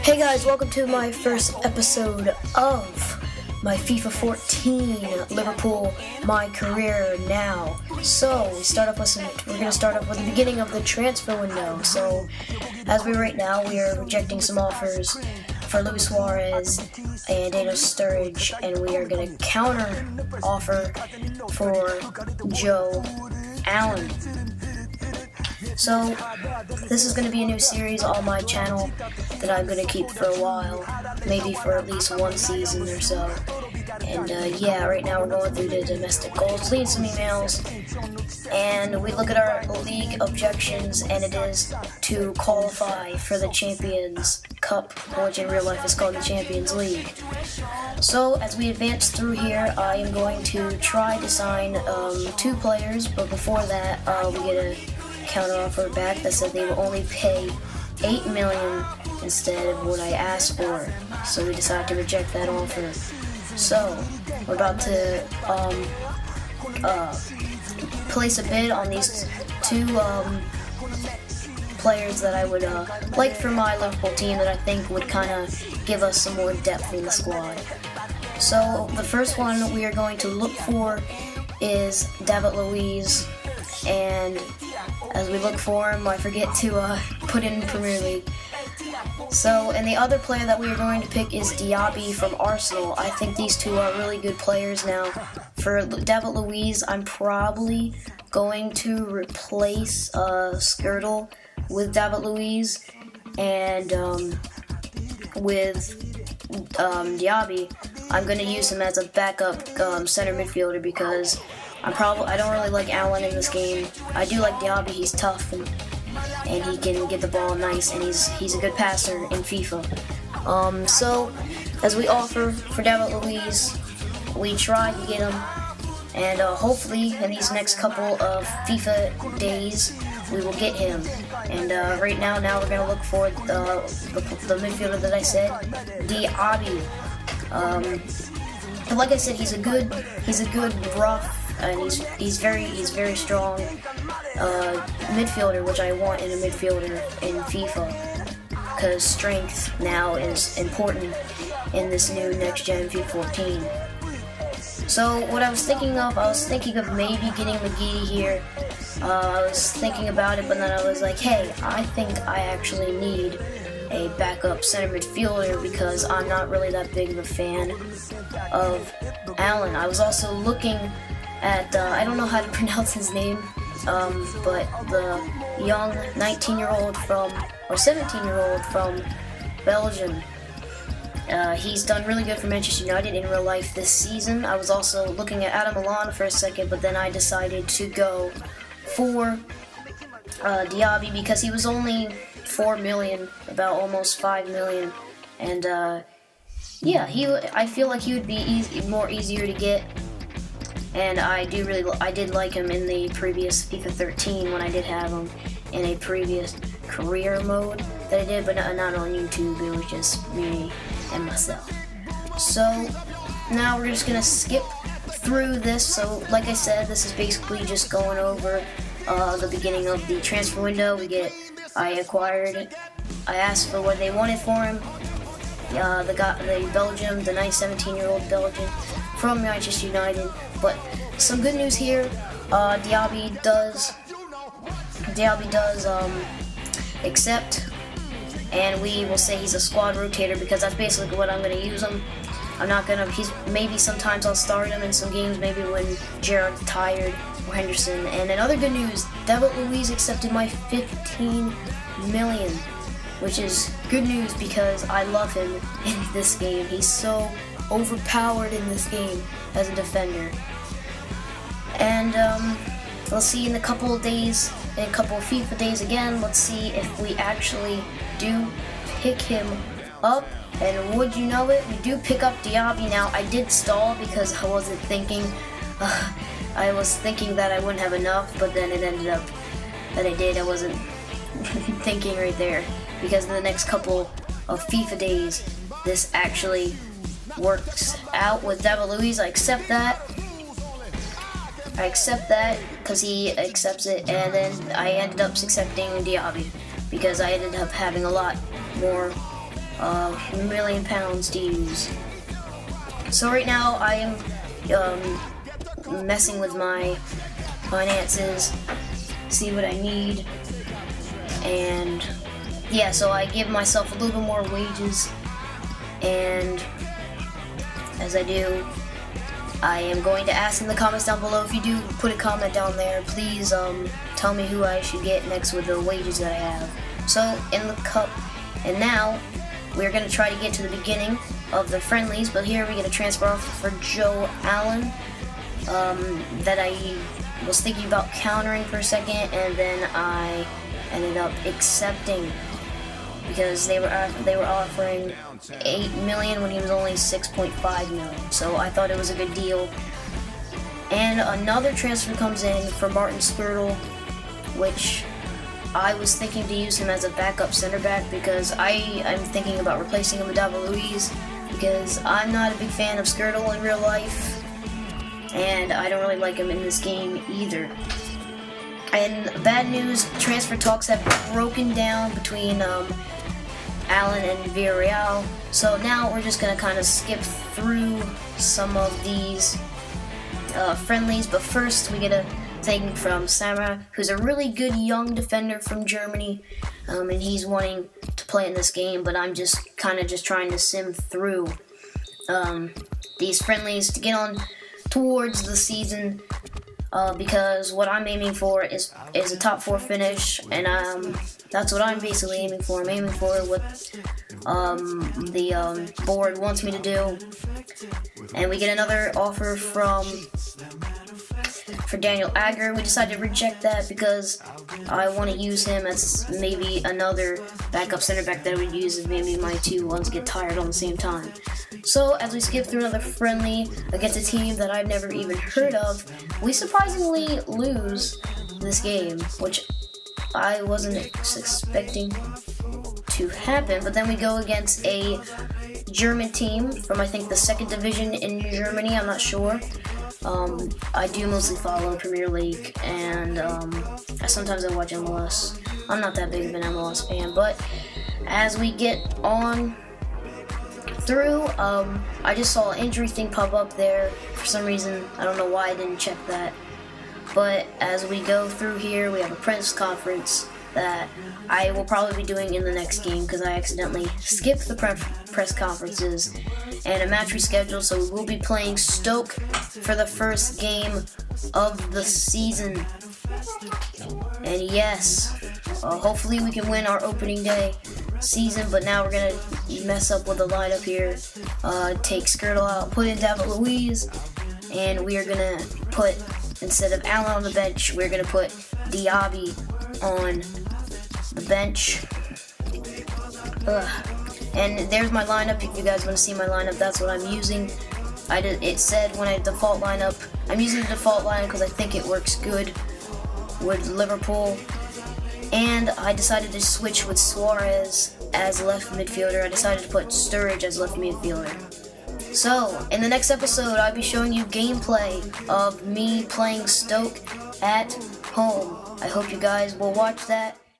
Hey guys, welcome to my first episode of my FIFA 14 Liverpool My Career Now. So we're going to start off with the beginning of the transfer window. So as we right now, we are rejecting some offers for Luis Suarez and Daniel Sturridge, and we are going to counter offer for Joe Allen. So this is going to be a new series on my channel that I'm going to keep for a while, maybe for at least one season or so. And right now we're going through the domestic goals, leading some emails, and we look at our league objections, and it is to qualify for the Champions Cup, which in real life is called the Champions League. So as we advance through here, I am going to try to sign 2 players, but before that we get a counter offer back that said they will only pay $8 million instead of what I asked for. So we decided to reject that offer. So we're about to place a bid on these 2 players that I would like for my Liverpool team that I think would kind of give us some more depth in the squad. So the first one we are going to look for is David Luiz, and as we look for him, I forget to put in Premier League. So, and the other player that we are going to pick is Diaby from Arsenal. I think these 2 are really good players now. For David Luiz, I'm probably going to replace Skirtle with David Luiz, and with Diaby, I'm going to use him as a backup center midfielder because I don't really like Allen in this game. I do like Diaby. He's tough and he can get the ball nice, and he's a good passer in FIFA. So as we offer for David Luiz, we try to get him, and hopefully in these next couple of FIFA days we will get him. And right now we're gonna look for the midfielder that I said, Diaby. But like I said, he's a good rough, and he's very strong midfielder, which I want in a midfielder in FIFA, because strength now is important in this new next gen FIFA 14. So what I was thinking of maybe getting McGee here. I was thinking about it, but then I was like, hey, I think I actually need a backup center midfielder because I'm not really that big of a fan of Allen. I was also looking at, I don't know how to pronounce his name, but the young 19-year-old or 17-year-old from Belgium. He's done really good for Manchester United in real life this season. I was also looking at Adam Milan for a second, but then I decided to go for Diaby because he was only 4 million, about almost 5 million, and I feel like he would be more easier to get. And I did like him in the previous FIFA 13 when I did have him in a previous career mode that I did, but not on YouTube. It was just me and myself. So now we're just gonna skip through this. So like I said, this is basically just going over the beginning of the transfer window. I asked for what they wanted for him. The Belgium, the nice 17-year-old Belgian from Manchester United. But some good news here, Diaby does accept, and we will say he's a squad rotator because that's basically what I'm going to use him. Maybe sometimes I'll start him in some games, maybe when Gerrard's tired or Henderson. And another good news, David Luiz accepted my 15 million, which is good news because I love him in this game. He's so overpowered in this game as a defender. And let's see in a couple of FIFA days again, let's see if we actually do pick him up. And would you know it, we do pick up Diaby now. I did stall because I wasn't thinking, I was thinking that I wouldn't have enough, but then it ended up that I did. I wasn't thinking right there, because in the next couple of FIFA days, this actually works out with David Luiz. I accept that because he accepts it, and then I ended up accepting Diaby because I ended up having a lot more million pounds to use. So right now I am messing with my finances, see what I need, and yeah, so I give myself a little bit more wages, and as I do, I am going to ask in the comments down below. If you do put a comment down there, please tell me who I should get next with the wages that I have. So in the cup, and now we're going to try to get to the beginning of the friendlies, but here we're going to transfer off for Joe Allen, that I was thinking about countering for a second, and then I ended up accepting because they were offering 8 million when he was only 6.5 million. So I thought it was a good deal. And another transfer comes in for Martin Skirtle, which I was thinking to use him as a backup center back because I'm thinking about replacing him with David Luiz because I'm not a big fan of Skirtle in real life, and I don't really like him in this game either. And bad news, transfer talks have broken down between Allen and Villarreal. So now we're just going to kind of skip through some of these friendlies. But first we get a thing from Samra, who's a really good young defender from Germany. And he's wanting to play in this game, but I'm just kind of trying to sim through these friendlies to get on towards the season. Because what I'm aiming for is a top 4 finish, and that's what I'm basically aiming for. I'm aiming for what the board wants me to do. And we get another offer for Daniel Agger. We decided to reject that because I want to use him as maybe another backup center back that I would use if maybe my two ones get tired on the same time. So as we skip through another friendly against a team that I've never even heard of, we surprisingly lose this game, which I wasn't expecting to happen. But then we go against a German team from I think the 2nd division in Germany, I'm not sure. I do mostly follow Premier League, and sometimes I watch MLS. I'm not that big of an MLS fan, but as we get on through, I just saw an injury thing pop up there for some reason. I don't know why I didn't check that. But as we go through here, we have a press conference that I will probably be doing in the next game because I accidentally skipped the press conferences, and a match rescheduled, so we will be playing Stoke for the first game of the season. And yes, hopefully we can win our opening day season, but now we're going to mess up with the lineup here. Take Skirtle out, put in David Luiz, and we are going to put, instead of Allen on the bench, we're going to put Diaby on the bench. And there's my lineup. If you guys want to see my lineup, that's what I'm using. It said when I default lineup, I'm using the default lineup because I think it works good with Liverpool. And I decided to switch with Suarez as left midfielder. I decided to put Sturridge as left midfielder. So, in the next episode, I'll be showing you gameplay of me playing Stoke at home. I hope you guys will watch that.